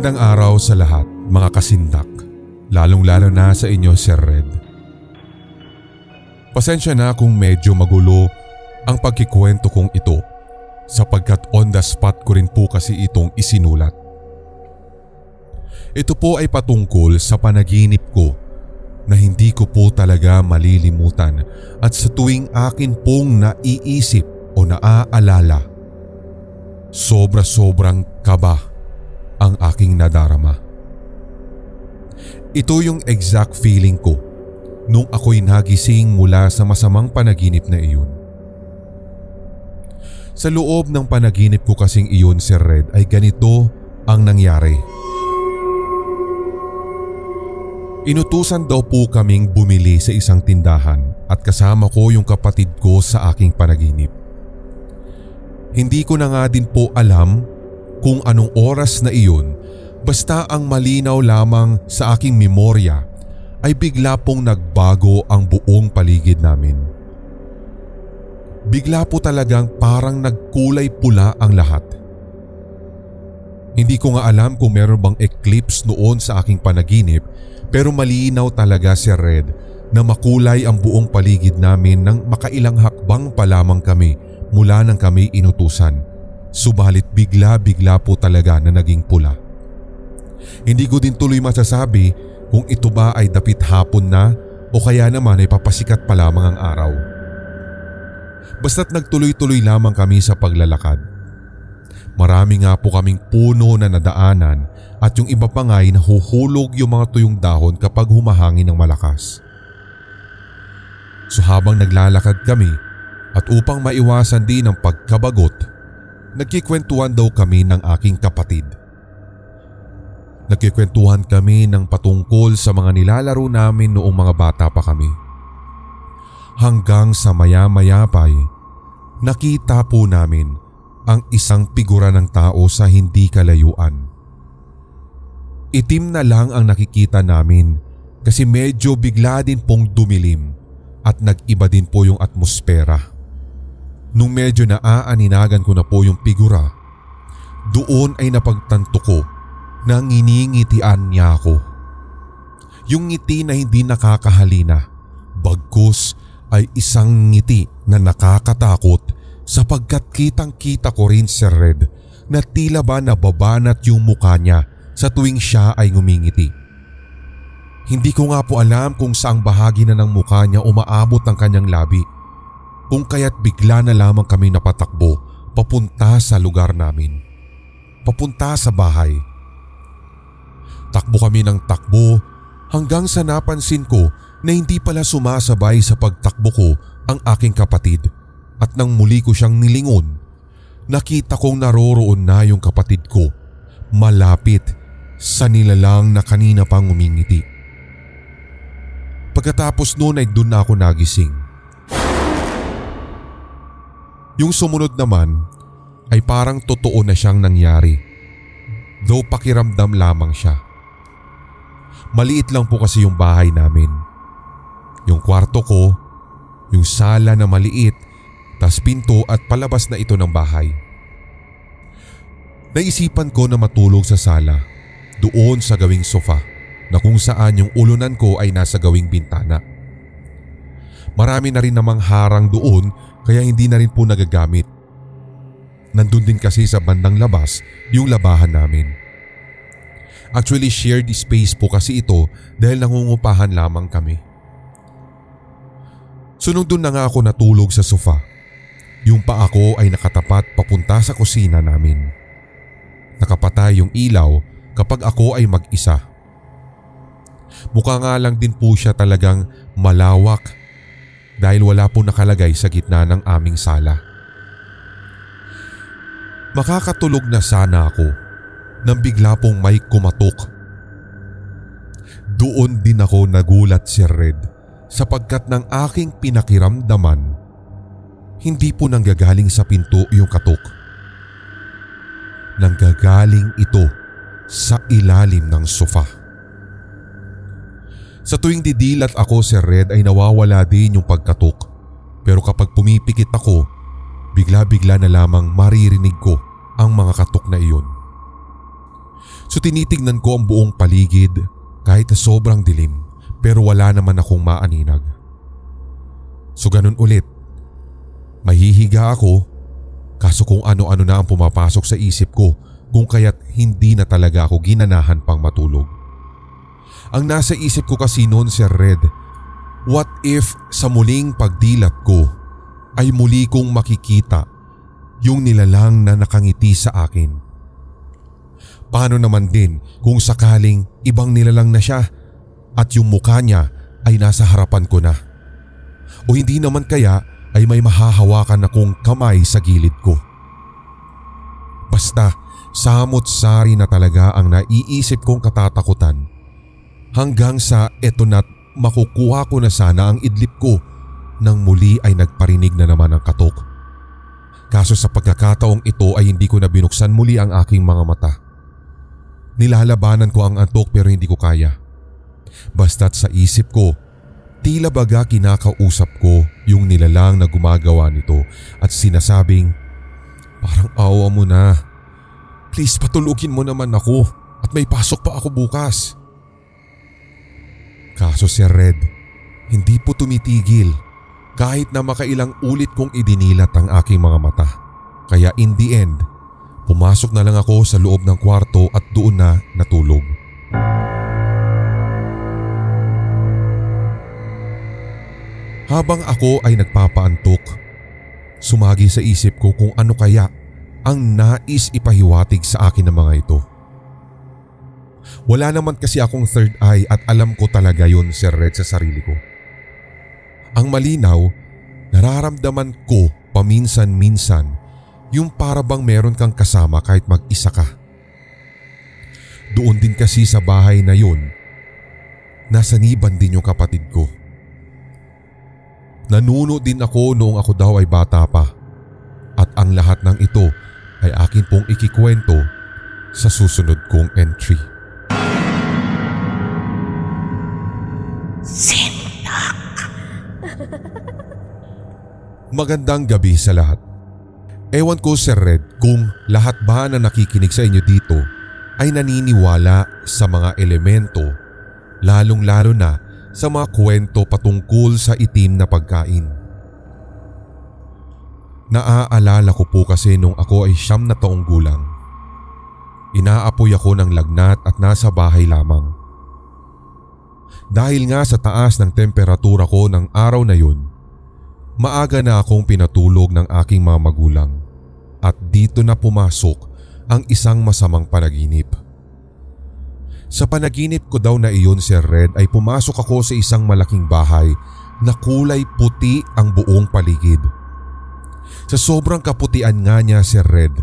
Magandang araw sa lahat, mga kasindak, lalong-lalo na sa inyo, Sir Red. Pasensya na kung medyo magulo ang pagkikwento kong ito sapagkat on the spot ko rin po kasi itong isinulat. Ito po ay patungkol sa panaginip ko na hindi ko po talaga malilimutan at sa tuwing akin pong naiisip o naaalala, sobra-sobrang kaba ang aking nadarama. Ito yung exact feeling ko nung ako'y nagising mula sa masamang panaginip na iyon. Sa loob ng panaginip ko kasing iyon, Sir Red, ay ganito ang nangyari. Inutusan daw po kaming bumili sa isang tindahan at kasama ko yung kapatid ko sa aking panaginip. Hindi ko na nga din po alam kung anong oras na iyon, basta ang malinaw lamang sa aking memorya ay bigla pong nagbago ang buong paligid namin. Bigla po talagang parang nagkulay pula ang lahat. Hindi ko nga alam kung meron bang eclipse noon sa aking panaginip, pero malinaw talaga, Sir Red, na makulay ang buong paligid namin nang makailang hakbang pa lamang kami mula nang kami inutusan. Subalit bigla-bigla po talaga na naging pula. Hindi ko din tuloy masasabi kung ito ba ay dapit hapon na o kaya naman ay papasikat pa lamang ang araw. Basta't nagtuloy-tuloy lamang kami sa paglalakad. Marami nga po kaming puno na nadaanan at yung iba pa nga ay nahuhulog yung mga tuyong dahon kapag humahangin ng malakas. So habang naglalakad kami at upang maiwasan din ang pagkabagot, nagkikwentuhan daw kami ng aking kapatid. Nagkikwentuhan kami ng patungkol sa mga nilalaro namin noong mga bata pa kami. Hanggang sa maya-maya pa nakita po namin ang isang figura ng tao sa hindi kalayuan. Itim na lang ang nakikita namin kasi medyo bigla din pong dumilim at nag-iba din po yung atmosfera. Nung medyo naaaninagan ko na po yung figura, doon ay napagtanto ko na nginingitian niya ako. Yung ngiti na hindi nakakahalina, bagkus ay isang ngiti na nakakatakot sapagkat kitang-kita ko rin, Sir Red, na tila ba nababanat yung mukha niya sa tuwing siya ay ngumingiti. Hindi ko nga po alam kung saang bahagi na ng mukha niya umaabot ang kanyang labi, kung kaya't bigla na lamang kami napatakbo papunta sa lugar namin. Papunta sa bahay. Takbo kami ng takbo hanggang sa napansin ko na hindi pala sumasabay sa pagtakbo ko ang aking kapatid at nang muli ko siyang nilingon, nakita kong naroroon na yung kapatid ko malapit sa nilalang na kanina pang umingiti. Pagkatapos noon ay doon na ako nagising. Yung sumunod naman ay parang totoo na siyang nangyari, though pakiramdam lamang siya. Maliit lang po kasi yung bahay namin. Yung kwarto ko, yung sala na maliit, tas pinto at palabas na ito ng bahay. Naisipan ko na matulog sa sala, doon sa gawing sofa na kung saan yung ulunan ko ay nasa gawing bintana. Marami na rin namang harang doon kaya hindi na rin po nagagamit. Nandun din kasi sa bandang labas yung labahan namin. Actually shared space po kasi ito dahil nangungupahan lamang kami. So nung doon na nga ako natulog sa sofa, yung paa ko ay nakatapat papunta sa kusina namin. Nakapatay yung ilaw kapag ako ay mag-isa. Mukha nga lang din po siya talagang malawak dahil wala po nakalagay sa gitna ng aming sala. Makakatulog na sana ako nang bigla pong may kumatok. Doon din ako nagulat, Sir Red, sapagkat ng aking pinakiramdaman, hindi po nanggagaling sa pinto yung katok. Nanggagaling ito sa ilalim ng sofa. Sa tuwing didilat ako, Sir Red, ay nawawala din yung pagkatok. Pero kapag pumipikit ako, bigla-bigla na lamang maririnig ko ang mga katok na iyon. So tinitignan ko ang buong paligid kahit na sobrang dilim pero wala naman akong maaninag. So ganun ulit. Mahihiga ako kaso kung ano-ano na ang pumapasok sa isip ko kung kaya't hindi na talaga ako ginanahan pang matulog. Ang nasa isip ko kasi noon, Sir Red, what if sa muling pagdilat ko ay muli kong makikita yung nilalang na nakangiti sa akin? Paano naman din kung sakaling ibang nilalang na siya at yung mukha niya ay nasa harapan ko na? O hindi naman kaya ay may mahahawakan akong kamay sa gilid ko? Basta samot-sari na talaga ang naiisip kong katatakutan hanggang sa eto na't makukuha ko na sana ang idlip ko nang muli ay nagparinig na naman ang katok. Kaso sa pagkakataong ito ay hindi ko na binuksan muli ang aking mga mata. Nilalabanan ko ang antok pero hindi ko kaya. Basta't sa isip ko, tila baga kinakausap ko yung nilalang na gumagawa nito at sinasabing, "Parang awa mo na. Please patulugin mo naman ako at may pasok pa ako bukas." Kaso Sir Red, hindi po tumitigil kahit na makailang ulit kong idinilat ang aking mga mata. Kaya in the end, pumasok na lang ako sa loob ng kwarto at doon na natulog. Habang ako ay nagpapaantok, sumagi sa isip ko kung ano kaya ang nais ipahiwatig sa akin ng mga ito. Wala naman kasi akong third eye at alam ko talaga yun, Sir Red, sa sarili ko. Ang malinaw, nararamdaman ko paminsan-minsan yung para bang meron kang kasama kahit mag-isa ka. Doon din kasi sa bahay na yun, nasaniban din yung kapatid ko. Nanuno din ako noong ako daw ay bata pa at ang lahat ng ito ay akin pong ikikwento sa susunod kong entry. Sindak. Magandang gabi sa lahat. Ewan ko, Sir Red, kung lahat ba na nakikinig sa inyo dito ay naniniwala sa mga elemento, lalong-lalo na sa mga kwento patungkol sa itim na pagkain. Naaalala ko po kasi nung ako ay 9 na taong gulang. Inaapoy ako ng lagnat at nasa bahay lamang. Dahil nga sa taas ng temperatura ko ng araw na yun, maaga na akong pinatulog ng aking mga magulang at dito na pumasok ang isang masamang panaginip. Sa panaginip ko daw na iyon, Sir Red, ay pumasok ako sa isang malaking bahay na kulay puti ang buong paligid. Sa sobrang kaputian nga niya, Sir Red,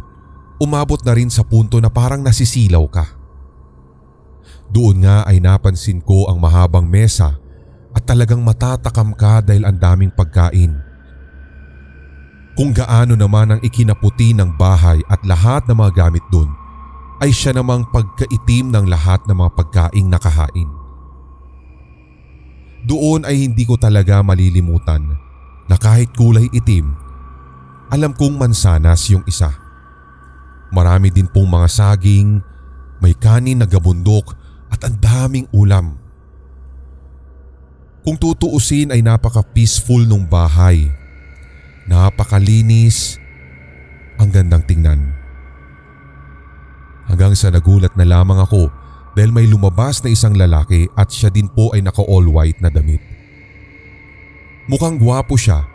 umabot na rin sa punto na parang nasisilaw ka. Doon nga ay napansin ko ang mahabang mesa at talagang matatakam ka dahil ang daming pagkain. Kung gaano naman ang ikinaputi ng bahay at lahat ng mga gamit doon, ay siya namang pagkaitim ng lahat ng mga pagkaing nakahain. Doon ay hindi ko talaga malilimutan na kahit kulay itim, alam kong mansanas yung isa. Marami din pong mga saging, may kanin na gabundok at ang daming ulam. Kung tutuusin ay napaka-peaceful nung bahay. Napakalinis, ang gandang tingnan. Hanggang sa nagulat na lamang ako dahil may lumabas na isang lalaki at siya din po ay naka-all white na damit. Mukhang gwapo siya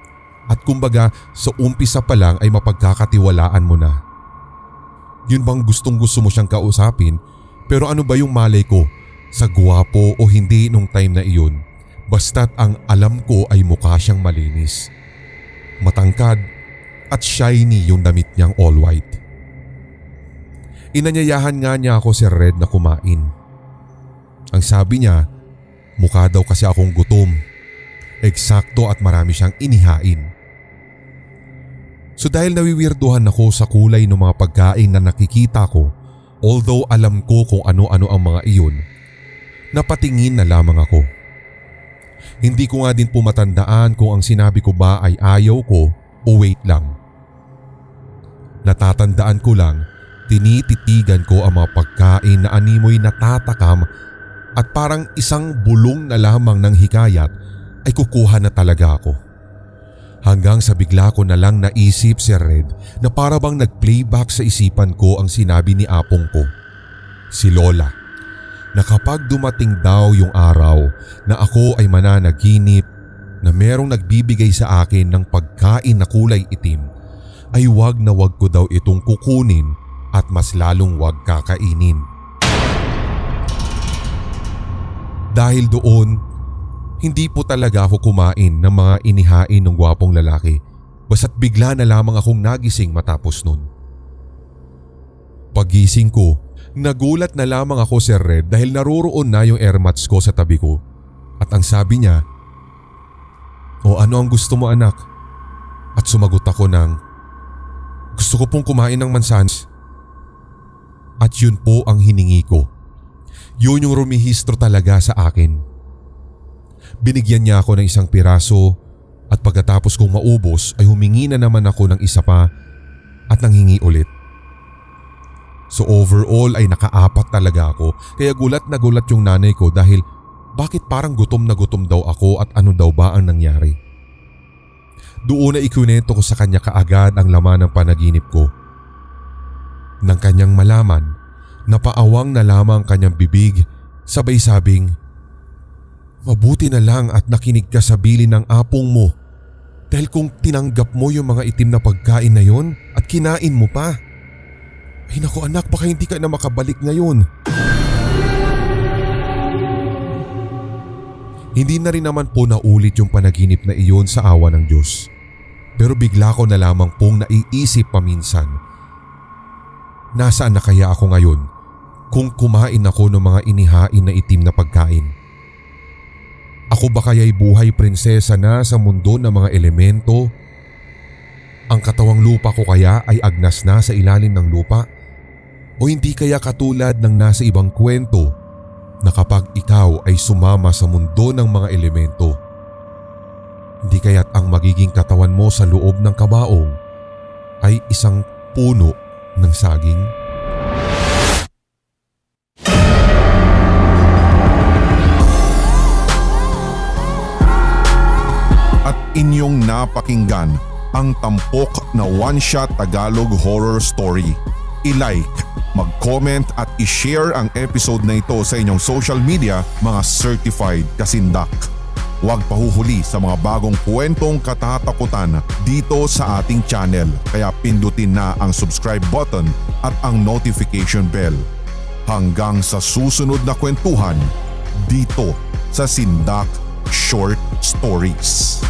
at kumbaga sa umpisa pa lang ay mapagkakatiwalaan mo na. Yun bang gustong-gusto mo siyang kausapin, pero ano ba yung malay ko sa gwapo o hindi nung time na iyon, basta't ang alam ko ay mukha siyang malinis. Matangkad at shiny yung damit niyang all white. Inanyayahan nga niya ako, Sir Red, na kumain. Ang sabi niya, mukha daw kasi akong gutom. Eksakto at marami siyang inihain. So dahil nawiwirduhan ako sa kulay ng mga pagkain na nakikita ko, although alam ko kung ano-ano ang mga iyon, napatingin na lamang ako. Hindi ko nga din po matandaan kung ang sinabi ko ba ay ayaw ko o wait lang. Natatandaan ko lang Tinititigan ko ang mga pagkain na animoy natatakam at parang isang bulong na lamang ng hikayat ay kukuha na talaga ako. Hanggang sa bigla ko na lang naisip, Sir Red, na para bang nag-playback sa isipan ko ang sinabi ni apong ko, si Lola, na kapag dumating daw yung araw na ako ay mananaginip na merong nagbibigay sa akin ng pagkain na kulay itim, ay wag na wag ko daw itong kukunin at mas lalong wag kakainin. Dahil doon, hindi po talaga ako kumain ng mga inihain ng gwapong lalaki, basta't bigla na lamang akong nagising matapos nun. Pagising ko, nagulat na lamang ako, Sir Red, dahil naroroon na yung airmats ko sa tabi ko at ang sabi niya, "O ano ang gusto mo, anak?" At sumagot ako ng, "Gusto ko pong kumain ng mansanas." At yun po ang hiningi ko. Yun yung rumihistro talaga sa akin. Binigyan niya ako ng isang piraso at pagkatapos kong maubos ay humingi na naman ako ng isa pa at nanghingi ulit. So overall ay nakaapat talaga ako, kaya gulat na gulat yung nanay ko dahil bakit parang gutom na gutom daw ako at ano daw ba ang nangyari. Doon na ikwento ko sa kanya kaagad ang laman ng panaginip ko. Nang kanyang malaman, napaawang na lamang kanyang bibig, sabay sabing, "Mabuti na lang at nakinig ka sa bilin ng apong mo dahil kung tinanggap mo yung mga itim na pagkain na yon at kinain mo pa, ay naku anak, baka hindi ka na makabalik ngayon." Hindi na rin naman po naulit yung panaginip na iyon sa awa ng Diyos. Pero bigla ko na lamang pong naiisip paminsan, nasaan na kaya ako ngayon kung kumain ako ng mga inihain na itim na pagkain? Ako ba kaya'y buhay prinsesa na sa mundo ng mga elemento? Ang katawang lupa ko kaya ay agnas na sa ilalim ng lupa? O hindi kaya katulad ng nasa ibang kwento na kapag ikaw ay sumama sa mundo ng mga elemento, hindi kaya't ang magiging katawan mo sa loob ng kabaong ay isang puno ng saging? At inyong napakinggan ang tampok na one-shot Tagalog horror story. I-like, mag-comment at i-share ang episode na ito sa inyong social media, mga certified kasindak. Huwag pahuhuli sa mga bagong kwentong katatakutan dito sa ating channel, kaya pindutin na ang subscribe button at ang notification bell. Hanggang sa susunod na kwentuhan dito sa Sindak Short Stories.